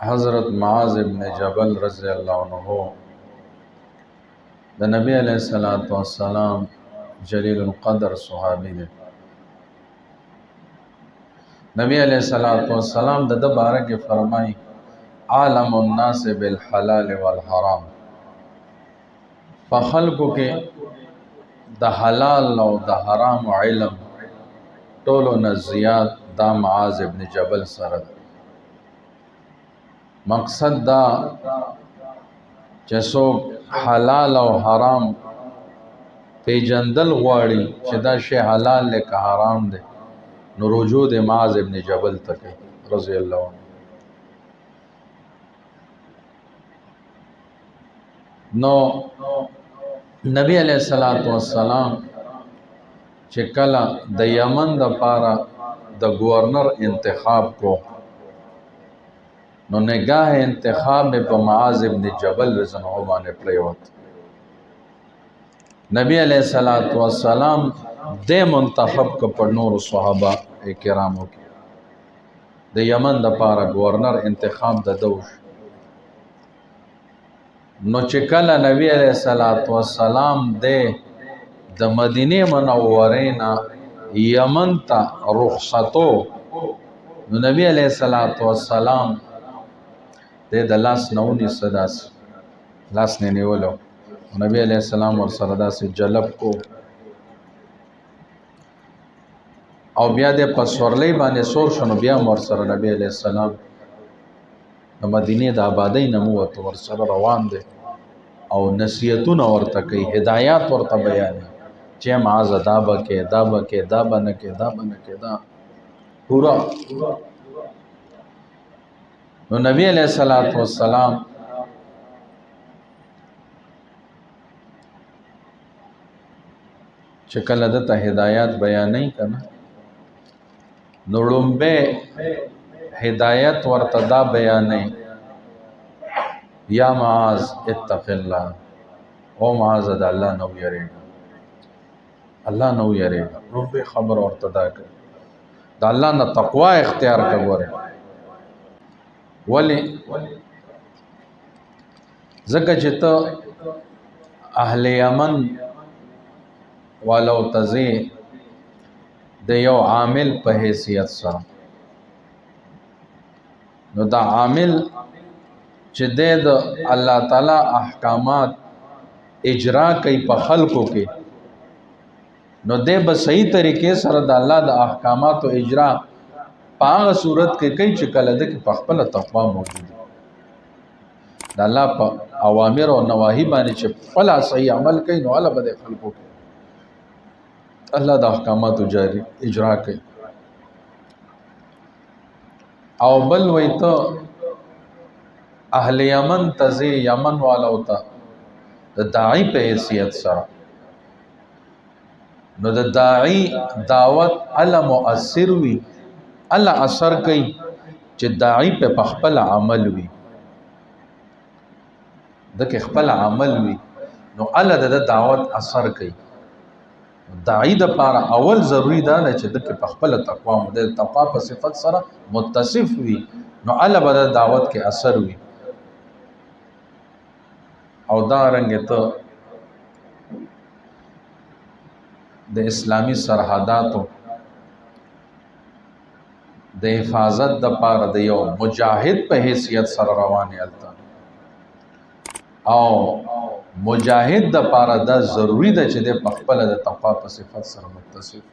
حضرت معاذ ابن جبل رضی اللہ عنہ د نبی علیہ الصلوۃ والسلام جلیل القدر صحابی دے. نبی علیہ الصلوۃ والسلام د بارے کې فرمائی عالم الناس بالحلال والحرام، فخلقو کې د حلال او د حرام علم ټولو نه زیات دا معاذ ابن جبل سره. مقصد دا چې څوک حلال او حرام پیجندل غواړي چې دا شی حلال دی که حرام دی، نو رجوع د معاذ ابن جبل ته کوي رضی الله عنه. نو نبی علیہ الصلوۃ والسلام چې کله د یمن د پاره د گورنر انتخاب کو، نو نگاه انتخاب په معاذ ابن جبل رضی الله عنه باندې پریوت. نبی علیہ الصلوۃ والسلام د منتخب کو پر نور صحابه کرامو کې د یمن د پاره گورنر انتخاب د دوش. نو چې کله نبی علیہ الصلوۃ والسلام د مدینه منوره نه یمن ته رخصتو، نو نبی علیہ الصلوۃ والسلام د لاس نونی صداس لاس نه نیولو، نبی علیہ السلام ور سره داسې جلب کو او بیا د پسورلی باندې سور شنو، بیا ور سره نبی علیہ السلام د مدینه د آبادی نموت ور سره روان دي او نصیحتونه ورته کوي، هدایات ورته بیان چې معاذ دا بکې دا بکې دا بنکې دا بنکې دا پورا. نو نبی علیہ الصلوۃ والسلام چې کله دته هدایات بیانې کنا، نو لومبه هدایت ورته دا بیانې یا معاذ اتق الله، او معاذ د الله نو یریږه، الله نو یریږه. لومبه خبر ورته دا کوي د الله نه تقوا اختیار کوي. ولی زکه چې ته اهل یمن والو تزی د یو عامل په حیثیت سره، نو دا عامل چې د الله تعالی احکامات اجرا کوي په خلقو کې، نو د به صحیح طریقې سره د الله د احکامات او اجرا په هغه صورت کې کوي چې کله د په خپل تقوا موجود د الله په اوامر او نواهی باندې چې خپل صحیح عمل کوي، نو الله به خلقو کې الله د احکامات جاری اجرا کوي. او بل وایته اهل یمن تزي یمن والا وتا د داعی په حیثیت سره، نو د داعی دعوت الله مؤثر وي، الله اثر کوي چې داعی په خپل عمل وي، د کې خپل عمل وي، نو الله د دعوت اثر کوي. داعی د پاره اول ضروری دا نه چې د کې په خپل تقوا د تقوا په صفت سره متصف وي، نو الله به د دعوت کې اثر وي. او دا رنګ ته د اسلامی سرحداتو د حفاظت د پاره د یو مجاهد په حیثیت سره روانه الته، او مجاهد د پاره دا ضروری ده چې د خپل د تقوا په صفت سره متصف